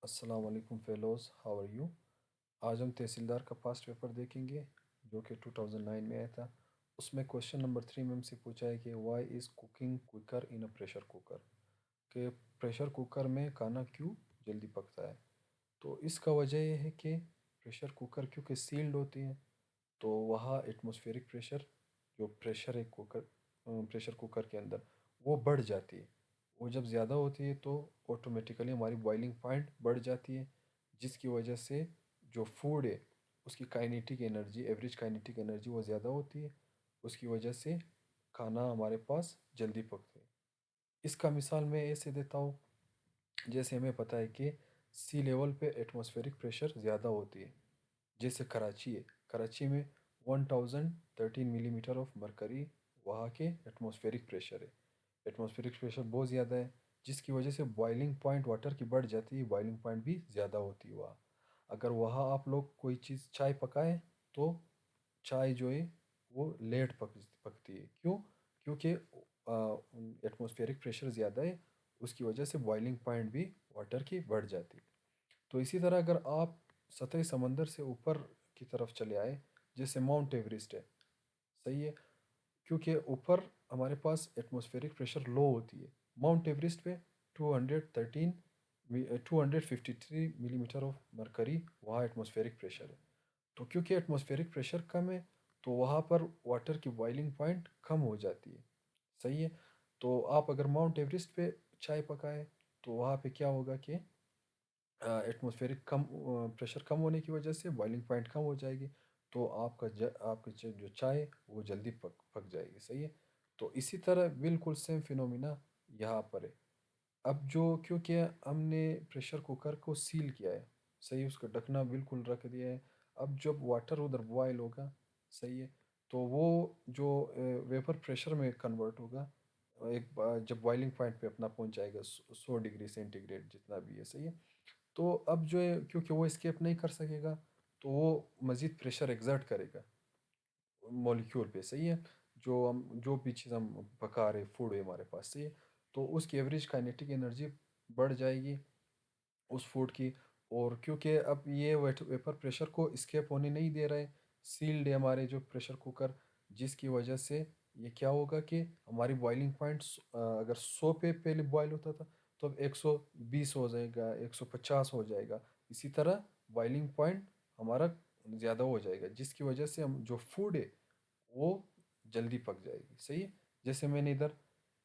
अस्सलाम वालेकुम fellows, how are you? आज हम तहसीलदार का पास्ट पेपर देखेंगे जो कि 2009 में आया था। उसमें क्वेश्चन नंबर 3 में हमसे पूछा है कि why is cooking quicker in a pressure cooker, कि प्रेशर कुकर में खाना क्यों जल्दी पकता है। तो इसका वजह यह है कि प्रेशर कुकर क्योंकि सील्ड होती है, तो वहाँ एटमॉस्फेरिक प्रेशर, जो प्रेशर है कुकर प्रेशर कुकर के अंदर, वो बढ़ जाती है। वो जब ज़्यादा होती है तो ऑटोमेटिकली हमारी बॉइलिंग पॉइंट बढ़ जाती है, जिसकी वजह से जो फूड है उसकी kinetic energy, average kinetic energy वो ज़्यादा होती है। उसकी वजह से खाना हमारे पास जल्दी पकता है। इसका मिसाल मैं ऐसे देता हूँ, जैसे हमें पता है कि सी लेवल पे एटमॉस्फेरिक प्रेशर ज़्यादा होती है। जैसे कराची है, कराची में 1013 मिलीमीटर ऑफ मरकरी वहाँ के एटमॉस्फेरिक प्रेशर है। एटमॉस्फेरिक प्रेशर बहुत ज़्यादा है, जिसकी वजह से बॉइलिंग पॉइंट वाटर की बढ़ जाती है, बॉइलिंग पॉइंट भी ज़्यादा होती है वहाँ। अगर वहाँ आप लोग कोई चीज़ चाय पकाएं तो चाय जो है वो लेट पकती है। क्यों? क्योंकि एटमॉस्फेरिक प्रेशर ज़्यादा है, उसकी वजह से बॉइलिंग पॉइंट भी वाटर की बढ़ जाती है। तो इसी तरह अगर आप सतही समंदर से ऊपर की तरफ चले आए, जैसे माउंट एवरेस्ट है, सही है, क्योंकि ऊपर हमारे पास एटमॉस्फेरिक प्रेशर लो होती है। माउंट एवरेस्ट पे 213 253 मिलीमीटर ऑफ मरकरी वहाँ एटमॉस्फेरिक प्रेशर है। तो क्योंकि एटमॉस्फेरिक प्रेशर कम है, तो वहाँ पर वाटर की बॉइलिंग पॉइंट कम हो जाती है। सही है। तो आप अगर माउंट एवरेस्ट पे चाय पकाए तो वहाँ पे क्या होगा कि एटमॉस्फेरिक प्रेशर कम होने की वजह से बॉइलिंग पॉइंट कम हो जाएगी। तो आपकी जो चाय है, वो जल्दी पक पक जाएगी। सही है। तो इसी तरह बिल्कुल सेम फिनोमिना यहाँ पर है। अब जो क्योंकि हमने प्रेशर कुकर को सील किया है, सही, उसका ढकना बिल्कुल रख दिया है। अब जब वाटर उधर बॉयल होगा, सही है, तो वो जो वेपर प्रेशर में कन्वर्ट होगा, एक बार जब बॉइलिंग पॉइंट पे अपना पहुंच जाएगा 100 डिग्री सेंटीग्रेड जितना भी है, सही है। तो अब जो है क्योंकि वो एस्केप नहीं कर सकेगा, तो वो मज़ीद प्रेशर एक्सर्ट करेगा मॉलिक्यूल पे, सही है। जो भी चीज़ हम पका रहे फूड है हमारे पास, सही है, तो उसकी एवरेज काइनेटिक एनर्जी बढ़ जाएगी उस फूड की। और क्योंकि अब ये वेपर प्रेशर को स्केप होने नहीं दे रहे, सील्ड है हमारे जो प्रेशर कुकर, जिसकी वजह से ये क्या होगा कि हमारी बॉइलिंग पॉइंट अगर 100 पे पहले बॉयल होता था, तो अब 120 हो जाएगा, 150 हो जाएगा। इसी तरह बॉइलिंग पॉइंट हमारा ज़्यादा हो जाएगा, जिसकी वजह से हम जो फूड है वो जल्दी पक जाएगी। सही है। जैसे मैंने इधर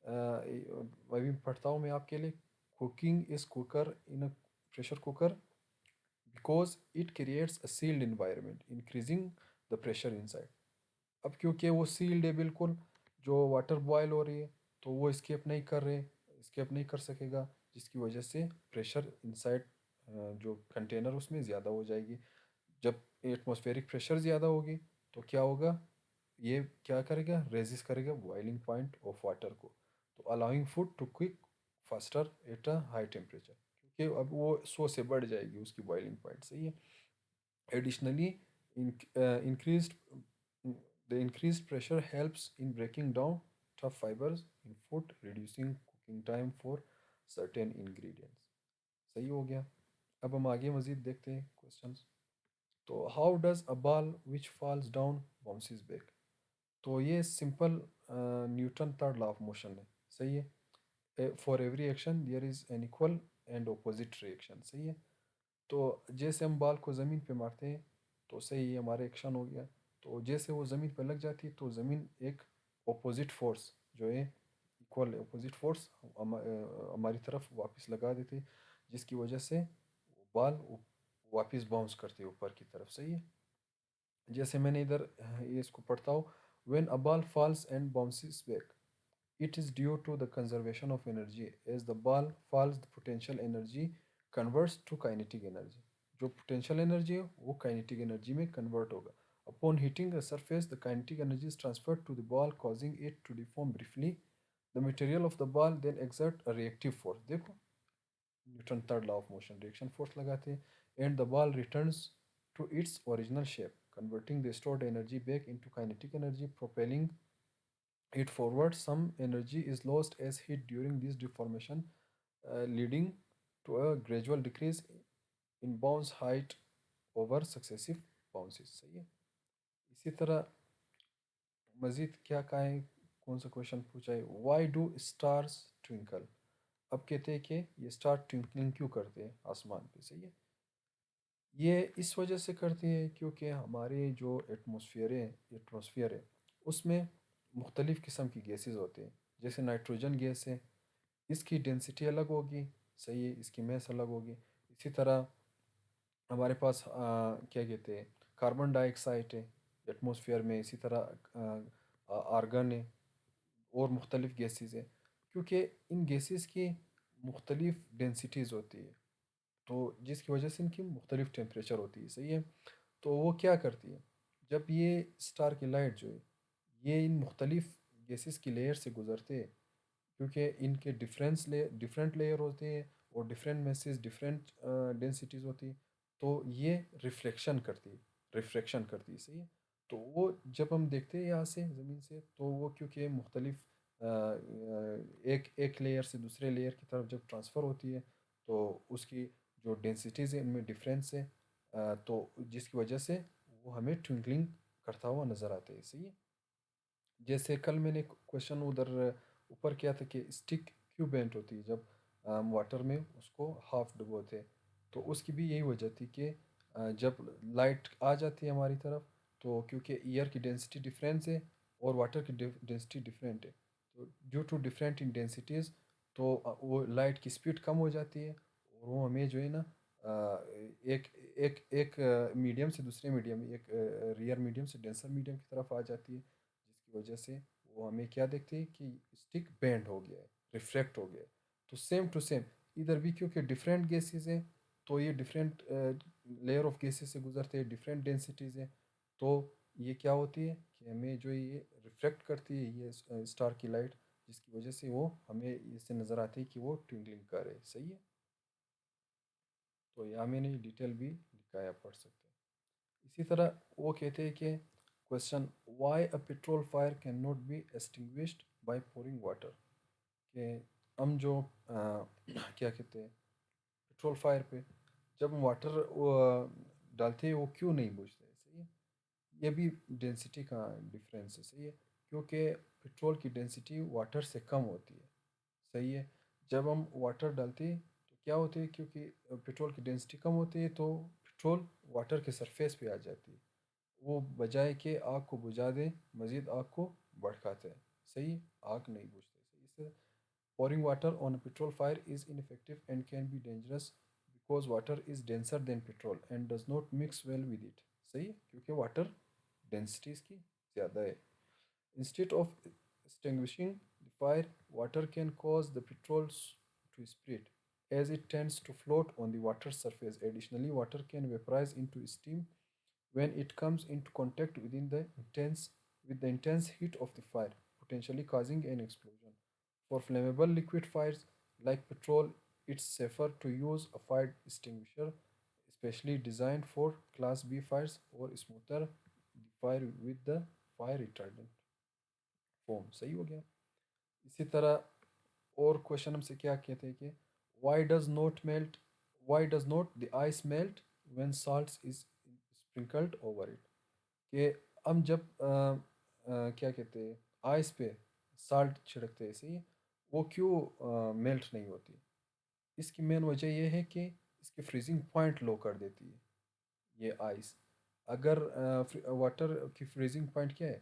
अभी पढ़ता हूँ मैं आपके लिए, cooking is cooker in a pressure cooker because it creates a sealed environment increasing the pressure inside। अब क्योंकि वो सील्ड है बिल्कुल, जो वाटर बॉयल हो रही है, तो वो स्केप नहीं कर सकेगा, जिसकी वजह से प्रेशर इनसाइड जो कंटेनर उसमें ज़्यादा हो जाएगी। जब एटमॉस्फेरिक प्रेशर ज़्यादा होगी तो क्या होगा, ये क्या करेगा, रेजिस्ट करेगा बॉइलिंग पॉइंट ऑफ वाटर को, तो allowing food to quick faster at a high temperature, क्योंकि अब वो 100 से बढ़ जाएगी उसकी बॉइलिंग पॉइंट। सही है। Additionally, increased the increased pressure helps in breaking down tough fibers in food, reducing cooking time for certain ingredients। सही हो गया। अब हम आगे मजीद देखते हैं क्वेश्चंस। तो how does a ball which falls down bounces back. तो ये simple Newton third law of motion है। सही है। For every action there is an equal and opposite reaction. सही है। तो जैसे हम बॉल को ज़मीन पे मारते हैं, तो सही हमारा एक्शन हो गया। तो जैसे वो ज़मीन पे लग जाती है, तो ज़मीन एक ऑपोजिट फोर्स जो है, इक्वल ऑपोजिट फोर्स हमारी तरफ वापस लगा देते हैं, जिसकी वजह से बॉल वापस बाउंस करती है ऊपर की तरफ। सही है। जैसे मैंने इधर ये इसको पढ़ता हूँ, when a ball falls and bounces back it is due to the conservation of energy as the ball falls the potential energy converts to kinetic energy। जो potential energy है वो kinetic energy में convert होगा। upon hitting a surface the kinetic energy is transferred to the ball causing it to deform briefly। the material of the ball then exert a reactive force। देखो Newton third law of motion, reaction force लगाते हैं, and the ball returns to its original shape converting the stored energy back into kinetic energy propelling it forward. Some energy is lost as heat during this deformation, leading to a gradual decrease in bounce height over successive bounces. सही है। इसी तरह मज़ीद क्या कहें, कौन सा question पूछा है, वाई डू स्टार्स ट्विंकल। अब कहते हैं कि ये स्टार ट्विंकलिंग क्यों करते हैं आसमान पे। सही है। ये इस वजह से करते हैं क्योंकि हमारे जो एटमॉस्फेयर है उसमें मुख्तलिफ़ किस्म की गैसेस होते हैं। जैसे नाइट्रोजन गैस है, इसकी डेंसिटी अलग होगी। सही है, इसकी मैस अलग होगी। इसी तरह हमारे पास क्या कहते हैं, कार्बन डाइऑक्साइड है एटमॉस्फेयर में। इसी तरह आर्गन है और मुख्तलिफ़ गैसेस है। क्योंकि इन गैसेस की मुख्तलिफ़ डेंसिटीज़ होती है, तो जिसकी वजह से इनकी मुख्तलिफ़ टेम्परेचर होती है। सही है। तो वो क्या करती है, जब ये स्टार की लाइट जो है ये इन मुख्तलिफ़ गैसेस की लेयर से गुजरते हैं, क्योंकि इनके डिफरेंट लेयर होते हैं और डिफरेंट मैसेज डिफरेंट डेंसिटीज़ होती है, तो ये रिफ्लेक्शन करती है। सही है। तो वो जब हम देखते हैं यहाँ से ज़मीन से, तो वो क्योंकि मुख्तलिफ एक एक लेयर से दूसरे लेयर की तरफ जब ट्रांसफ़र होती है, तो उसकी जो डेंसिटीज़ है उनमें डिफरेंस है। तो जिसकी वजह से वो हमें ट्विंकलिंग करता हुआ नज़र आता है। सही है। जैसे कल मैंने क्वेश्चन उधर ऊपर किया था कि स्टिक क्यों बेंट होती है जब हम वाटर में उसको हाफ डुबोते हैं। तो उसकी भी यही वजह थी कि जब लाइट आ जाती है हमारी तरफ, तो क्योंकि एयर की डेंसिटी डिफरेंस है और वाटर की डेंसिटी डिफरेंट है, तो due to different in densities, तो वो लाइट की स्पीड कम हो जाती है और वो हमें जो है ना एक एक एक मीडियम से दूसरे मीडियम, एक रियर मीडियम से डेंसर मीडियम की तरफ आ जाती है, जिसकी वजह से वो हमें क्या देखते हैं कि स्टिक बेंड हो गया है, रिफ्रैक्ट हो गया है। तो सेम टू सेम इधर भी क्योंकि डिफरेंट गैसेस हैं, तो ये डिफरेंट लेयर ऑफ गैसेस से गुजरते हैं, डिफरेंट डेंसिटीज़ हैं, तो ये क्या होती है कि हमें जो ये रिफ्लेक्ट करती है ये स्टार की लाइट, जिसकी वजह से वो हमें इससे नज़र आती है कि वो ट्विंकलिंग कर रहे हैं। सही है। तो यहाँ मैंने डिटेल भी लिखा है, आप पढ़ सकते हैं। इसी तरह वो कहते हैं कि question, why a petrol fire can not be extinguished by pouring water. कि हम जो क्या कहते हैं, पेट्रोल फायर पे जब हम वाटर डालते हैं वो क्यों नहीं बुझते। सही है। ये भी डेंसिटी का डिफरेंस है। सही है। क्योंकि पेट्रोल की डेंसिटी वाटर से कम होती है। सही है। जब हम वाटर डालते हैं तो क्या होती है, क्योंकि पेट्रोल की डेंसिटी कम होती है, तो पेट्रोल वाटर के सरफेस पे आ जाती है। वो बजाय कि आग को बुझा दे, मज़ीद आग को भड़काता है। सही। आग नहीं बुझती। सही। इससे pouring water on a petrol fire is ineffective and can be dangerous because water is denser than petrol and does not mix well with it। सही है, क्योंकि वाटर डेंसिटी इसकी ज़्यादा है। Instead of extinguishing the fire, water can cause the petrol to spread as it tends to float on the water's surface. Additionally, water can vaporize into steam when it comes into contact with the intense heat of the fire, potentially causing an explosion. For flammable liquid fires like petrol, it's safer to use a fire extinguisher, especially designed for Class B fires, or smoother the fire with the fire retardant foam। सही हो गया। इसी तरह और question हमसे क्या कहते हैं कि why does not melt why does not the ice melt when salt is sprinkled over it। कि हम जब क्या कहते हैं आइस पे साल्ट छिड़कते हैं। सही है। वो क्यों मेल्ट नहीं होती। इसकी मेन वजह यह है कि इसकी फ्रीजिंग पॉइंट लो कर देती है ये आइस। अगर वाटर की फ्रीजिंग पॉइंट क्या है,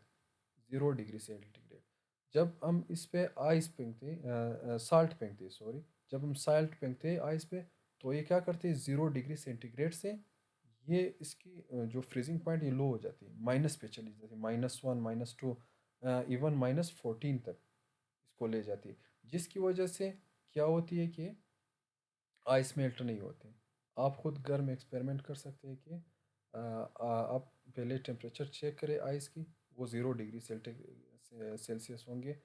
0 डिग्री सेंटीग्रेड। जब हम इस पे आइस फेंकते साल्ट फेंकते, सॉरी, जब हम साल्ट फेंकते हैं आइस पे, तो ये क्या करते हैं, 0 डिग्री सेंटीग्रेड से ये इसकी जो फ्रीजिंग पॉइंट ये लो हो जाती है, माइनस पे चली जाती है, -1 -2 इवन -14 तक इसको ले जाती है। जिसकी वजह से क्या होती है कि आइस मेल्ट नहीं होते। आप खुद घर में एक्सपेरिमेंट कर सकते हैं कि आप पहले टेम्परेचर चेक करें आइस की, वो 0 डिग्री सेल्सियस होंगे,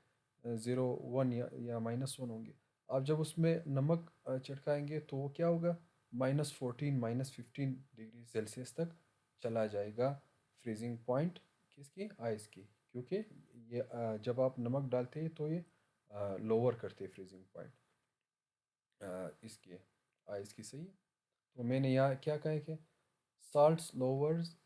0 1 या -1 होंगे। आप जब उसमें नमक छिड़काएंगे तो वो क्या होगा, -14 -15 डिग्री सेल्सियस तक चला जाएगा फ्रीजिंग पॉइंट किसकी, आइस की। क्योंकि ये जब आप नमक डालते हैं तो ये लोअर करते हैं फ्रीजिंग पॉइंट इसकी आइस की। सही। तो मैंने यहाँ क्या कहा है कि salt louvers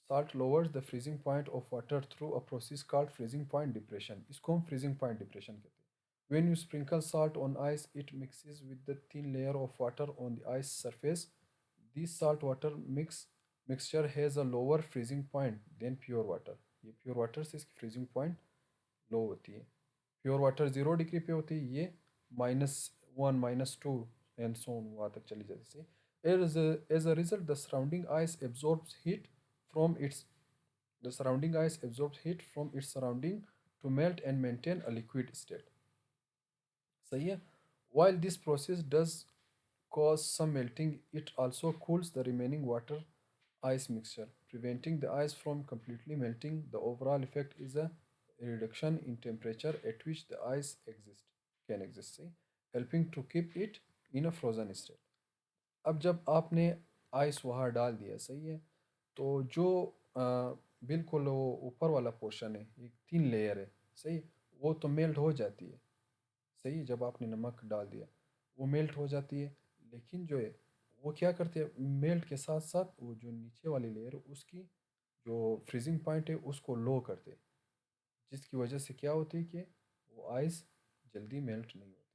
salt lowers the freezing point of water through a process called freezing point depression. इसको हम freezing point depression कहते हैं. When you sprinkle salt on ice, it mixes with the thin layer of water on the ice surface. This salt water mixture has a lower freezing point than pure water. ये pure water से इसकी freezing point लो होती है. Pure water 0 degree पे होती है, ये -1 -2 and so on वहाँ तक चली जाती है. As a result the surrounding ice absorbs heat from its the surrounding ice absorbs heat from its surrounding to melt and maintain a liquid state. सही है. While this process does cause some melting, it also cools the remaining water ice mixture, preventing the ice from completely melting. The overall effect is a reduction in temperature at which the ice can exist, see, helping to keep it in a frozen state. अब जब आपने ice वहाँ डाल दिया, सही है, तो जो बिल्कुल वो ऊपर वाला पोर्शन है, एक थिन लेयर है, सही, वो तो मेल्ट हो जाती है. सही, जब आपने नमक डाल दिया वो मेल्ट हो जाती है. लेकिन जो है वो क्या करते हैं, मेल्ट के साथ साथ वो जो नीचे वाली लेयर है उसकी जो फ्रीजिंग पॉइंट है उसको लो करते हैं, जिसकी वजह से क्या होती है कि वो आइस जल्दी मेल्ट नहीं होती.